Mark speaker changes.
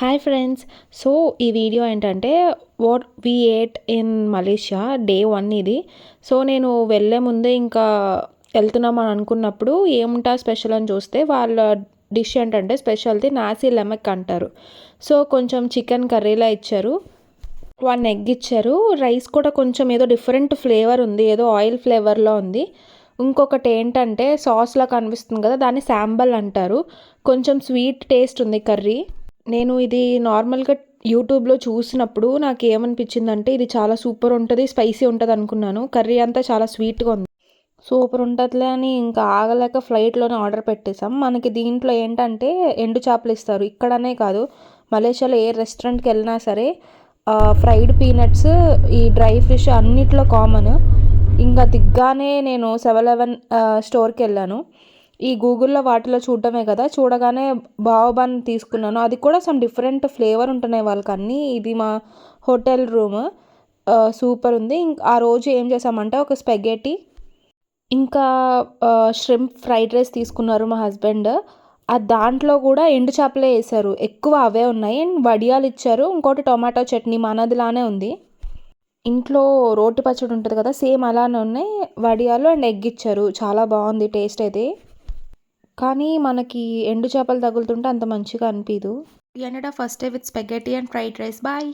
Speaker 1: Hi friends. So ఈ video ఏంటంటే what we ate in Malaysia day 1 ఇది. So నేను వెళ్ళే ముందే ఇంకా వెళ్తున్నామని అనుకున్నప్పుడు ఏముంటా స్పెషల్ అని చూస్తే వాళ్ళ డిష్ ఏంటంటే స్పెషల్ది నాసీ లెమక్ అంటారు. సో కొంచెం చికెన్ కర్రీలా ఇచ్చారు, 1 ఎగ్ ఇచ్చారు. రైస్ కూడా కొంచెం ఏదో డిఫరెంట్ ఫ్లేవర్ ఉంది, ఏదో ఆయిల్ ఫ్లేవర్లో ఉంది. ఇంకొకటి ఏంటంటే సాస్లా కనిపిస్తుంది కదా, దాన్ని శాంబల్ అంటారు. కొంచెం స్వీట్ టేస్ట్ ఉంది కర్రీ. నేను ఇది నార్మల్గా యూట్యూబ్లో చూసినప్పుడు నాకు ఏమనిపించిందంటే ఇది చాలా సూపర్ ఉంటుంది, స్పైసీ ఉంటుంది అనుకున్నాను. కర్రీ అంతా చాలా స్వీట్గా ఉంది. సూపర్ ఉంటుందిలే అని ఇంకా ఆగలేక ఫ్లైట్లోనే ఆర్డర్ పెట్టేసాం. మనకి దీంట్లో ఏంటంటే ఎండు చేపలు ఇస్తారు. ఇక్కడనే కాదు, మలేషియాలో ఏ రెస్టారెంట్కి వెళ్ళినా సరే ఫ్రైడ్ పీనట్స్, ఈ డ్రై ఫిష్ అన్నిట్లో కామన్. ఇంకా దిగ్గానే నేను 7-Eleven స్టోర్కి వెళ్ళాను. ఈ గూగుల్లో వాటిలో చూడటమే కదా, చూడగానే బావబాన్ తీసుకున్నాను. అది కూడా సమ్ డిఫరెంట్ ఫ్లేవర్ ఉంటున్నాయి వాళ్ళకి అన్నీ. ఇది మా హోటల్ రూమ్, సూపర్ ఉంది. ఆ రోజు ఏం చేసామంటే ఒక స్పెగేటీ ఇంకా ష్రింప్ ఫ్రైడ్ రైస్ తీసుకున్నారు మా హస్బెండ్. దాంట్లో కూడా ఎండు చేపలే వేశారు, ఎక్కువ అవే ఉన్నాయి. అండ్ వడియాలు ఇచ్చారు, ఇంకోటి టొమాటో చట్నీ మనదిలానే ఉంది. ఇంట్లో రోటి పచ్చడి ఉంటుంది కదా, సేమ్ అలానే ఉన్నాయి. వడియాలు అండ్ ఎగ్ ఇచ్చారు, చాలా బాగుంది టేస్ట్ అయితే. కానీ మనకి ఎండు చేపలు తగులుతుంటే అంత మంచిగా అనిపించదు. We ended our first day with spaghetti and fried rice. Bye.